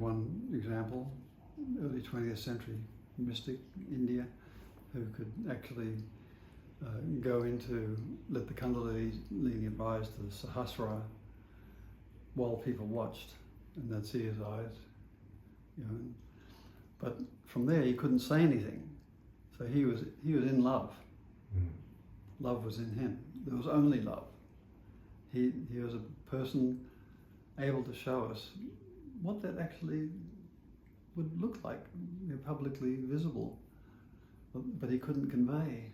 one example, early 20th century mystic, India, who could actually go into, let the Kundalini rise to the Sahasrara while people watched, and they'd see his eyes, you know. But from there he couldn't say anything, so he was in love. Love was in him. There was only love. He was a person able to show us what that actually would look like, you know, publicly visible, but he couldn't convey.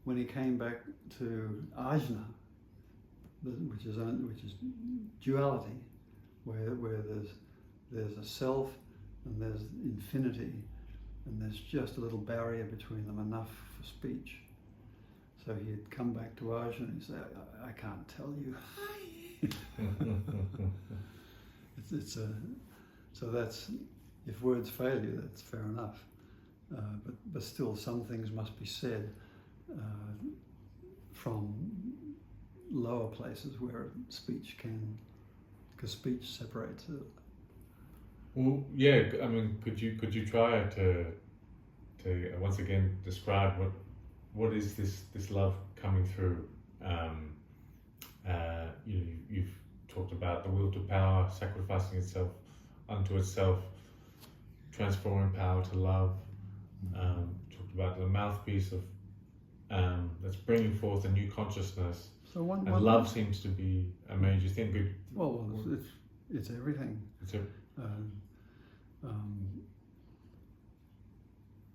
When he came back to ajna, which is duality, where there's a self and there's infinity, and there's just a little barrier between them, enough for speech. So he'd come back to ajna and he'd say, I can't tell you. So that's, if words fail you, that's fair enough. But still, some things must be said from lower places where speech can, because speech separates it. Well, yeah. I mean, could you try to once again describe what is this love coming through? You've talked about the will to power, sacrificing itself unto itself, transforming power to love. Talked about the mouthpiece of that's bringing forth a new consciousness. So one love seems to be a major thing. Well, it's everything.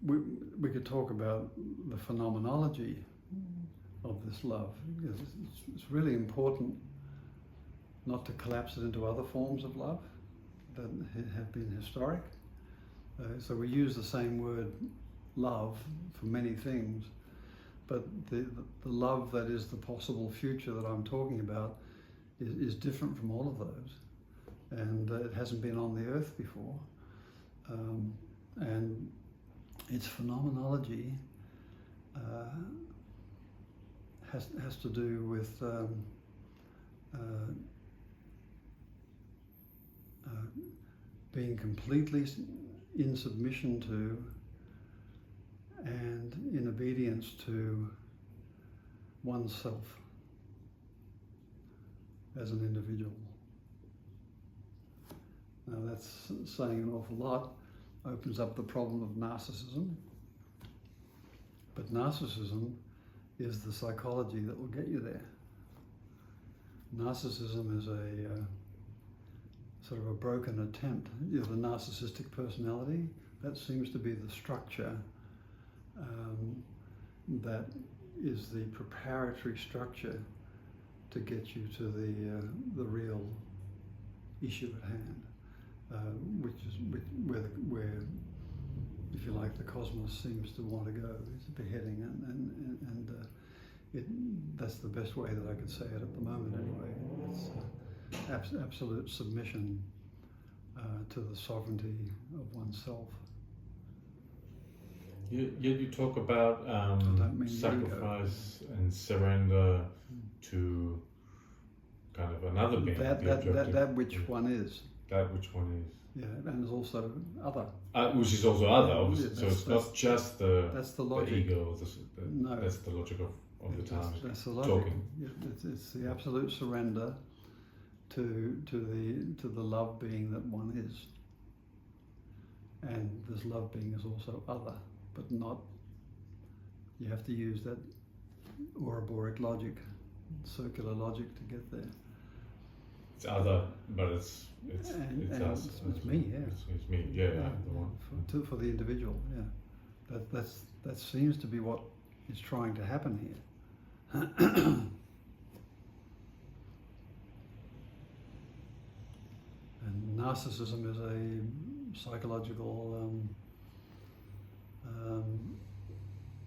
We could talk about the phenomenology of this love, because it's really important not to collapse it into other forms of love that have been historic. So we use the same word love for many things, but the love that is the possible future that I'm talking about is different from all of those, and it hasn't been on the earth before, and its phenomenology has to do with being completely in submission to and in obedience to oneself as an individual. Now that's saying an awful lot, opens up the problem of narcissism, but narcissism is the psychology that will get you there. Narcissism is a sort of a broken attempt. You know, the narcissistic personality, that seems to be the structure that is the preparatory structure to get you to the real issue at hand, which is where, if you like, the cosmos seems to want to go. It's beheading, and that's the best way that I could say it at the moment. Anyway, it's absolute submission to the sovereignty of oneself. You talk about sacrifice and surrender to kind of another being. That which one is. That which one is. Yeah, and there's also other. Which is also other, obviously. So it's not just the ego. No. That's the logic of the time. That's the logic. Talking. Yeah, it's the absolute surrender to the love being that one is. And this love being is also other, but not. You have to use that Ouroboros logic, circular logic to get there. It's other, but it's us. It's me, yeah. It's me, yeah. The one. For the individual, yeah. That seems to be what is trying to happen here. And narcissism is a psychological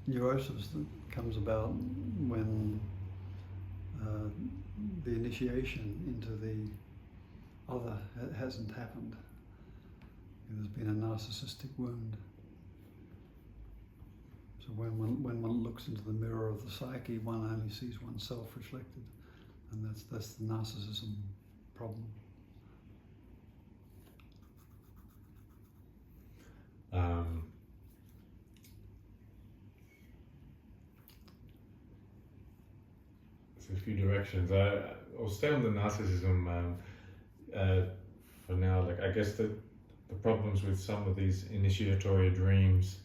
neurosis that comes about when the initiation into the other hasn't happened. There's been a narcissistic wound. So when one looks into the mirror of the psyche, one only sees oneself reflected, and that's the narcissism problem. a few directions. I'll stay on the narcissism for now. Like, I guess the problems with some of these initiatory dreams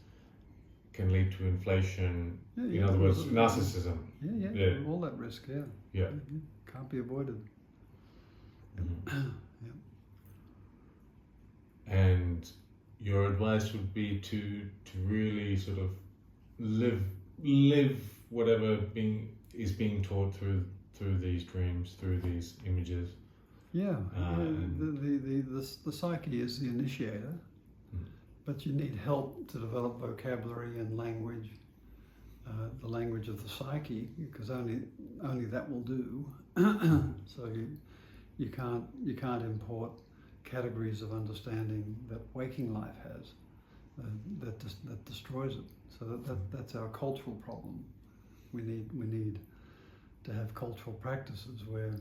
can lead to inflation. In other words, narcissism. Yeah. All that risk. Yeah. Can't be avoided. Mhm. Yeah. And your advice would be to really sort of live whatever is being taught through these dreams, through these images. The psyche is the initiator, but you need help to develop vocabulary and language, the language of the psyche, because only that will do. So you can't import categories of understanding that waking life has, that destroys it. So that's our cultural problem. We need to have cultural practices where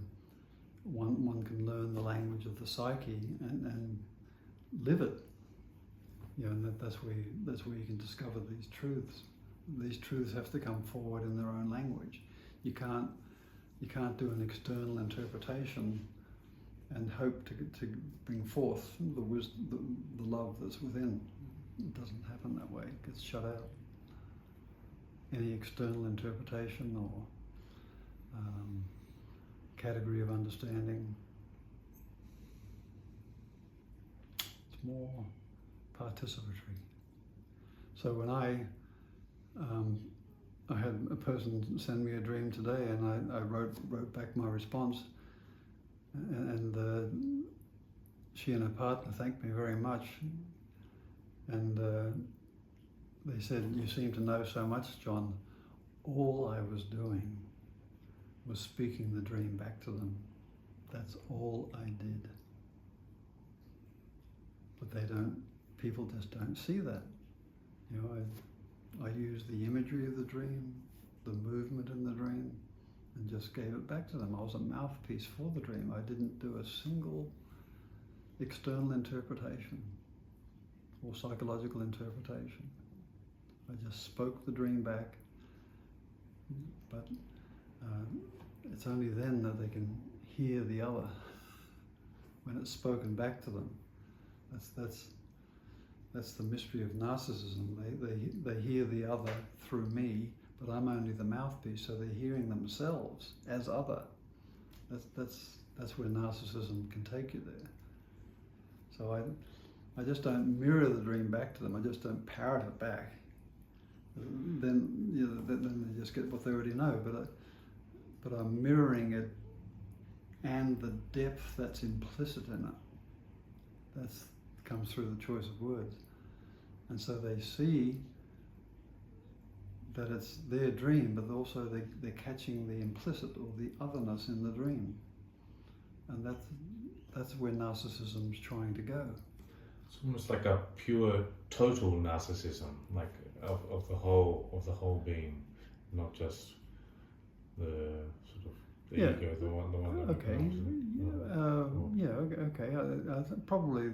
one can learn the language of the psyche and live it. And that's where you can discover these truths. These truths have to come forward in their own language. You can't do an external interpretation and hope to bring forth the wisdom, the love that's within. It doesn't happen that way. It gets shut out. Any external interpretation or category of understanding, it's more participatory. So when I had a person send me a dream today, and I wrote back my response, and she and her partner thanked me very much, and they said, "You seem to know so much, John. All I was doing was speaking the dream back to them. That's all I did." But people just don't see that. I used the imagery of the dream, the movement in the dream, and just gave it back to them. I was a mouthpiece for the dream. I didn't do a single external interpretation or psychological interpretation. I just spoke the dream back. But it's only then that they can hear the other, when it's spoken back to them. That's the mystery of narcissism. They hear the other through me, but I'm only the mouthpiece, so they're hearing themselves as other. That's where narcissism can take you there. So I just don't mirror the dream back to them. I just don't parrot it back. Then they just get what they already know. But I'm mirroring it and the depth that's implicit in it. That comes through the choice of words. And so they see that it's their dream, but also they're catching the implicit or the otherness in the dream. And that's where narcissism's trying to go. It's almost like a pure total narcissism, like of the whole being, not just the sort of the ego, the one that okay. Okay. Probably.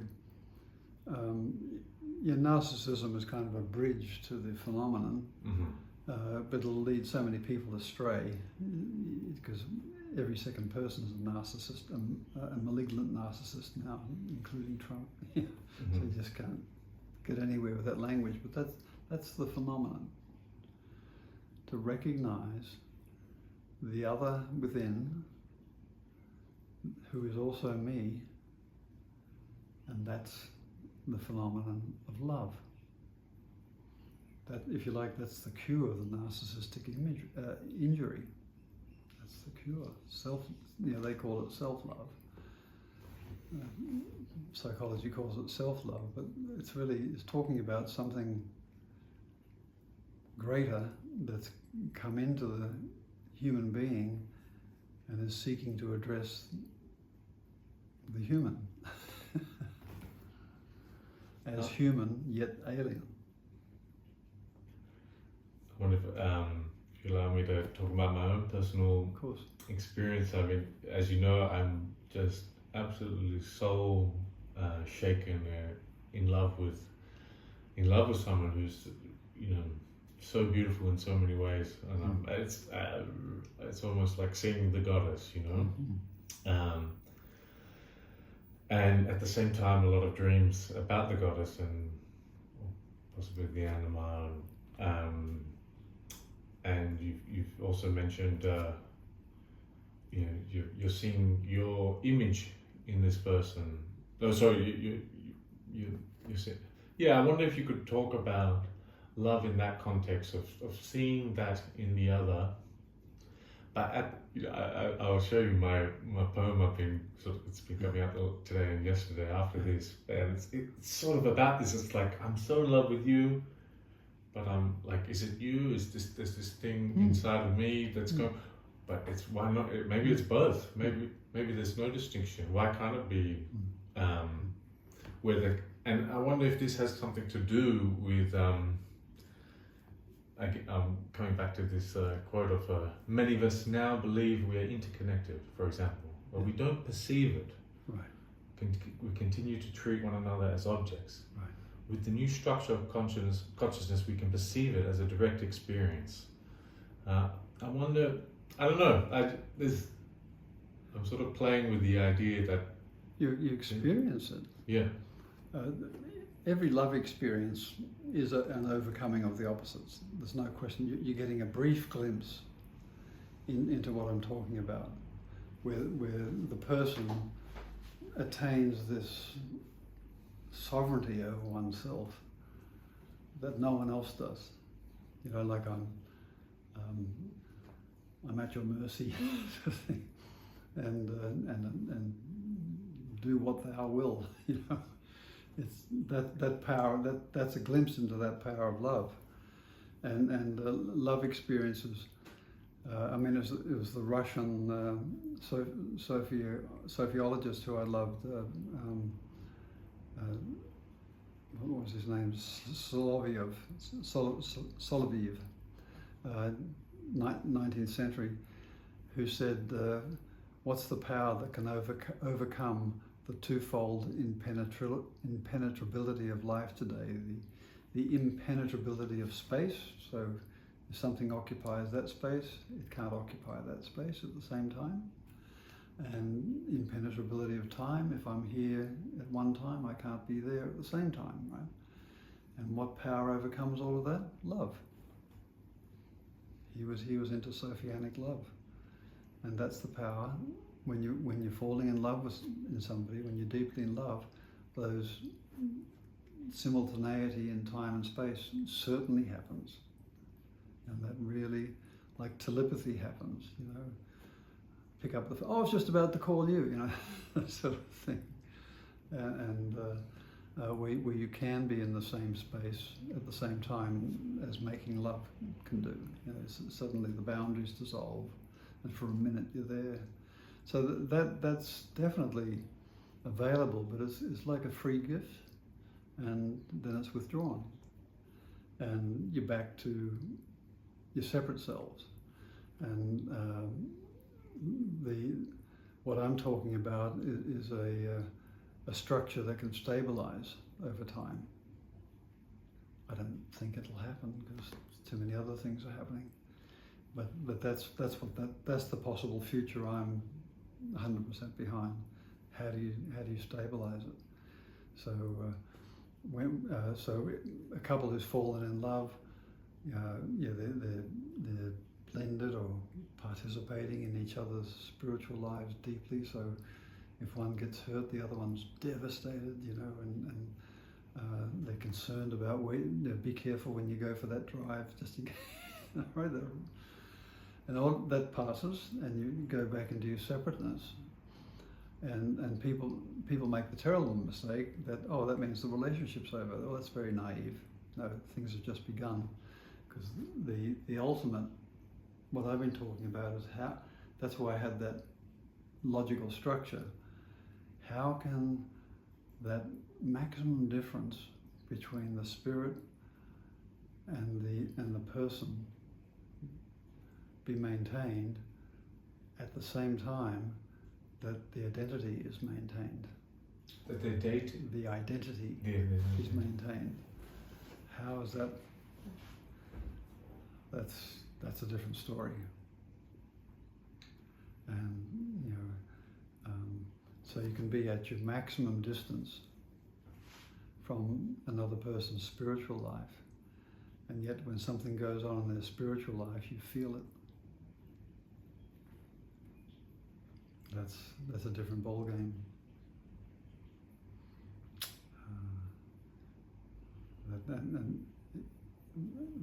Narcissism is kind of a bridge to the phenomenon, but it'll lead so many people astray because every second person is a narcissist, a malignant narcissist now, including Trump. So you just can't get anywhere with that language. But that's the phenomenon. To recognize the other within, who is also me, and that's the phenomenon of love. That, if you like, that's the cure of the narcissistic injury. That's the cure. They call it self-love. Psychology calls it self-love, but it's talking about something greater that's come into the human being and is seeking to address the human. As human, yet alien. I wonder if you allow me to talk about my own personal experience. I mean, as you know, I'm just absolutely soul shaken, in love with someone who's, so beautiful in so many ways, and it's almost like seeing the goddess, you know. And at the same time, a lot of dreams about the goddess and possibly the anima. And you've also mentioned, you're seeing your image in this person. Oh, sorry, you said, yeah. I wonder if you could talk about love in that context of seeing that in the other. But I'll show you my poem. It's been coming out today and yesterday after this, and it's sort of about this. It's like, I'm so in love with you, but I'm like, is it you? There's this thing inside of me that's going? But it's why not? Maybe it's both. Maybe there's no distinction. Why can't it be? And I wonder if this has something to do with. I'm coming back to this quote of many of us now believe we are interconnected, for example, but we don't perceive it. Right. We continue to treat one another as objects. Right. With the new structure of consciousness, we can perceive it as a direct experience. I wonder, I don't know, I'm sort of playing with the idea that... You experience it. Yeah. Every love experience is an overcoming of the opposites. There's no question. You're getting a brief glimpse into what I'm talking about, where the person attains this sovereignty over oneself that no one else does. You know, like I'm at your mercy, and do what thou will. You know. It's that power, that's a glimpse into that power of love, and love experiences. I mean, it was the Russian Sophiologist who I loved. What was his name? Soloviev, 19th century, who said, "What's the power that can overcome the twofold impenetrability of life today, the impenetrability of space, so if something occupies that space, it can't occupy that space at the same time, and impenetrability of time, if I'm here at one time, I can't be there at the same time, right? And what power overcomes all of that? Love. He was into Sophianic love, and that's the power. When you're falling in love in somebody, when you're deeply in love, those simultaneity in time and space certainly happens, and that really, like telepathy happens. You know, pick up the phone. Oh, I was just about to call you. You know, that sort of thing, and where you can be in the same space at the same time as making love can do. You know, suddenly the boundaries dissolve, and for a minute you're there. So that's definitely available, but it's like a free gift, and then it's withdrawn, and you're back to your separate selves. And what I'm talking about is a structure that can stabilize over time. I don't think it'll happen because too many other things are happening, but that's the possible future I'm 100% behind. How do you stabilize it? So so a couple who's fallen in love, they're blended or participating in each other's spiritual lives deeply. So if one gets hurt, the other one's devastated, you know, and they're concerned about be careful when you go for that drive, just in case, right? And all that passes, and you go back into your separateness. And people make the terrible mistake that, oh, that means the relationship's over. Well, that's very naive. No, things have just begun. Because the ultimate, what I've been talking about is how, that's why I had that logical structure. How can that maximum difference between the spirit and the person be maintained at the same time that the identity is maintained? That the identity is maintained. How is that that's a different story. And so you can be at your maximum distance from another person's spiritual life, and yet when something goes on in their spiritual life, you feel it. That's a different ball game.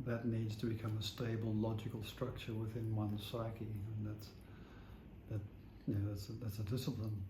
That needs to become a stable, logical structure within one's psyche, and that's a discipline.